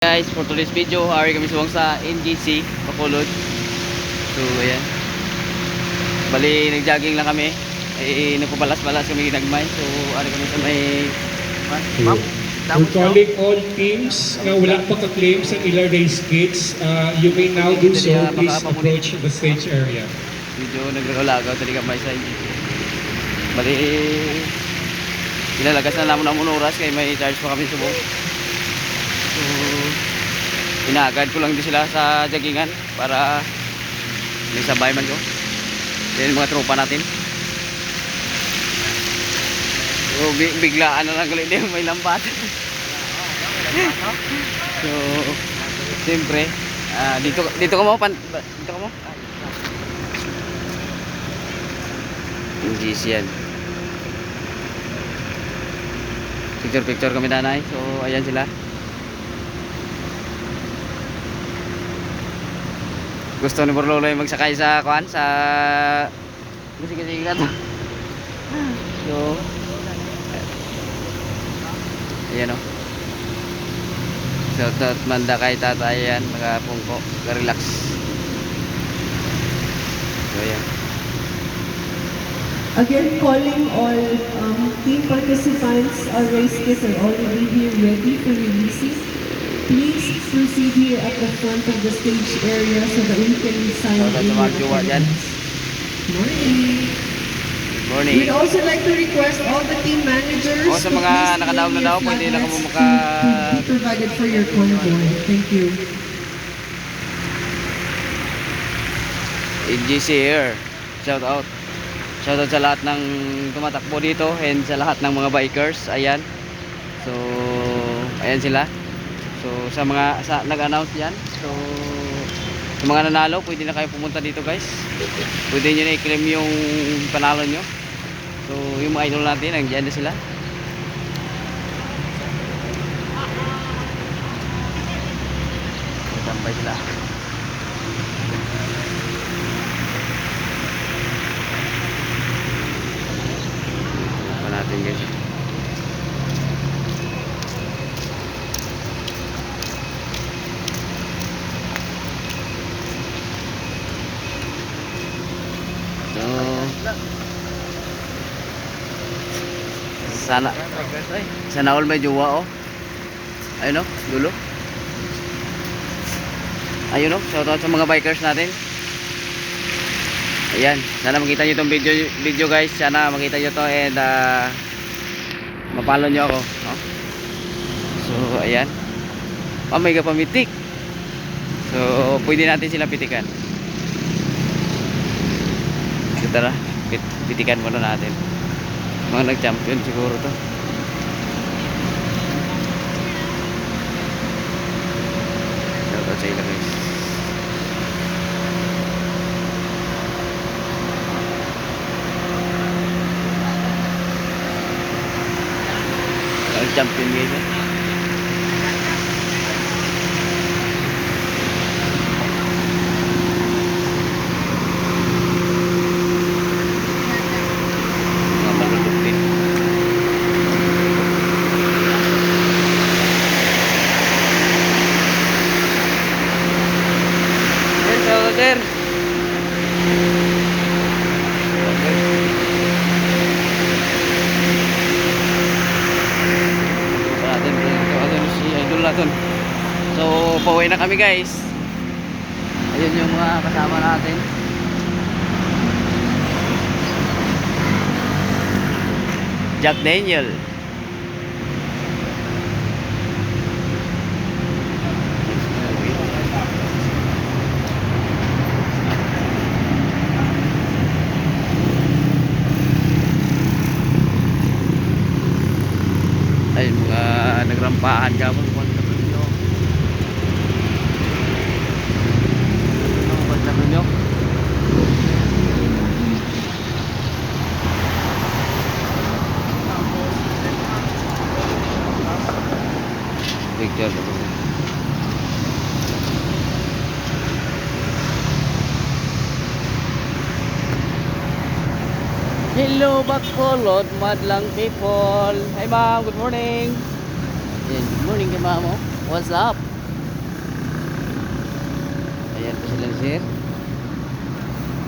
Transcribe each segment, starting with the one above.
Guys, for today's video, ari kami suwang sa NGC Bacolod. So ayan, bali nag-jogging lang kami, nagpabalas-balas kami ginagmay. So ari kami sa may ma'am, We're calling all teams na wala pa ka-claim sa ilang race kits. You may now do so. Please approach the stage area. Video naglalagaw tali kamay sa NGC. Bali pinalagas na lamon ang oras kay may charge pa kami subong. So inagad ko lang din sila sa joggingan para may sabay man ko. Yan mga tropa natin. So biglaan na lang ulit din may lambat. So siyempre dito ka mo dito ka mo. NGC yan. Picture kami nanay. So ayan sila. Gusto ni Borlolo yung magsakay sa kuan sa sige to. So ayan o. So manda kay tatay yan, nakapungko, relax. So ayan. Again, calling all team participants. Our race kits are already here ready for releasing. Please proceed here at the front of the stage area so that we can sign in your attendance. Morning. Morning. We'd also like to request all the team managers O sa mga nakadaog na daw, pwede na kamo maka provided for your convoy. Thank you. NGC here. Shout out. Shout out sa lahat ng tumatakbo dito and sa lahat ng mga bikers. Ayan. So ayan sila. So sa mga nag-announce yan. So sa mga nanalo, pwede na kayo pumunta dito guys. Pwede nyo na i-claim yung panalo nyo. So yung mga idol natin, nandiyan na sila. Tambay sila. Pa natin guys. Sana all may jowa oh. Ayun oh, dulo. Ayun oh, shoutout sa mga bikers natin. Ayan, sana makita niyo itong video guys. Sana makita niyo to and mapalo niyo ako, no? So ayan. May pamitik. So pwede natin sila pitikan. So, tara, pitikan muna natin. Mga nag-champion siguro to. Shoutout sa ila guys. Nag-champion guys eh. Sir. Si idol natin. So pauwi na kami guys. Ayun yung mga kasama natin. Jack Daniel. Ay mga nagrampahan ka mo kung ano nyo. Ano nyo? Picture ko. Hello Bacolod, madlang people. Hi ma'am, good morning. Good morning kay ma'am. What's up? Ayan po sila sir.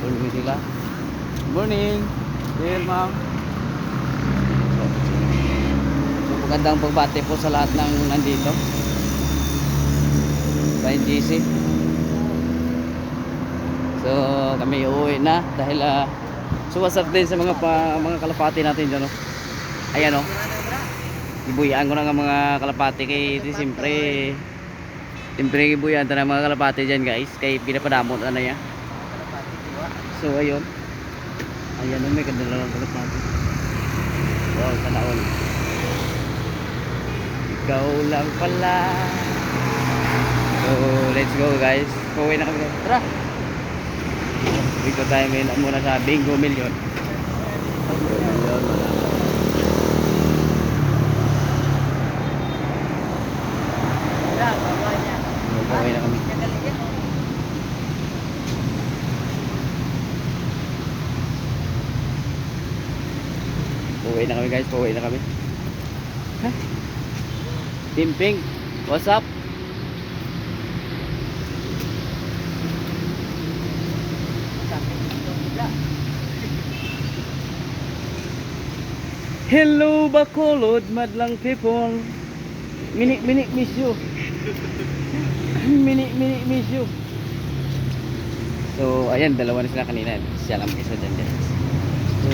Morning sila. Morning. Sir, ma'am. So, magandang pagbati po sa lahat ng nandito. Sa NGC. So, kami uuwi na dahil suwasap din sa mga kalapati natin dyan. Oh. Ayan oh. Ibuyaan ko na nga mga kalapati kay siyempre ibuyaan ta ng mga kalapati dyan guys kay pinapadamot na niya. So ayun. Ayan oh, may kadalalang kalapati. Wow, sana all. Ikaw lang pala. So let's go guys. Pauwi na kami. Tara. Dito tayo muna sa Bingo Million. Bingo Million. Pauwi na kami. Pauwi na kami guys. Pauwi na kami. Team Pink. What's up? Hello Bacolod, madlang people. Mini miss you. Mini miss you. So ayan, dalawa na sila kanina. Siya lang isa dyan guys. So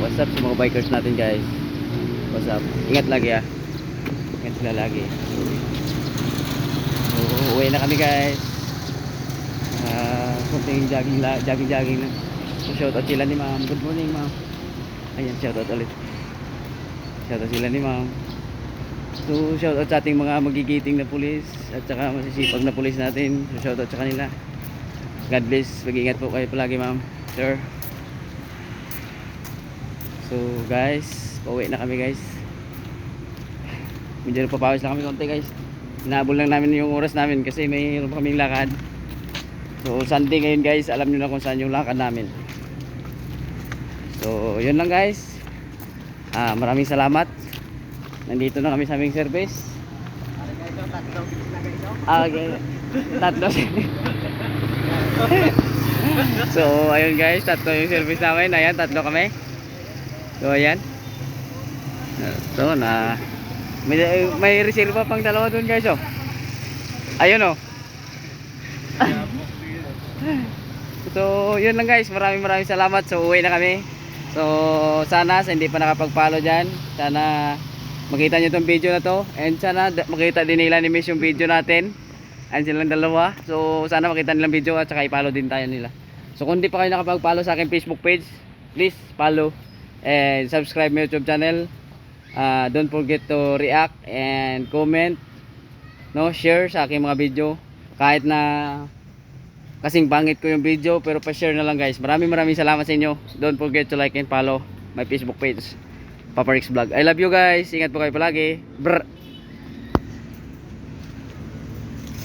what's up sa mga bikers natin guys. What's up? Ingat lagi ah. Ingat sila lagi. So uwi na kami guys. Kunting jogging lang. So shout out sila ni ma'am. Good morning ma'am. Ayan, shout out ulit. Shout out sila ni ma'am. So shout out sa ating mga magigiting na pulis at saka masisipag na pulis natin. So shout out sa kanila. God bless. Mag-ingat po kayo palagi ma'am. Sir. So guys, pauwi na kami guys. Medyo napapawis lang kami konti guys. Inaabol lang namin yung oras namin kasi mayroon pa kaming lakad. So Sunday ngayon guys, alam niyo na kung saan yung lakad namin. So yun lang guys. Maraming salamat. Nandito na kami sa aming service. Okay. Tatlo. So ayun guys, tatlo yung service namin. Ayan, tatlo kami. So ayan. So may reserva pang dalawa doon guys oh. Ayun oh. So yun lang guys, maraming salamat. So uwi na kami. So sana sa hindi pa nakapag-follow dyan, sana makita nyo itong video na to. And sana makita din nila ni Miss yung video natin. And silang dalawa. So sana makita nilang video at saka i-follow din tayo nila. So kung di pa kayo nakapag-follow sa aking Facebook page, please follow and subscribe my YouTube channel. Don't forget to react and comment, no, share sa aking mga video. Kahit na kasing pangit ko yung video, pero pa-share na lang guys. Maraming salamat sa inyo. Don't forget to like and follow my Facebook page, Papa Rick's Vlog. I love you guys. Ingat po kayo palagi. Brr.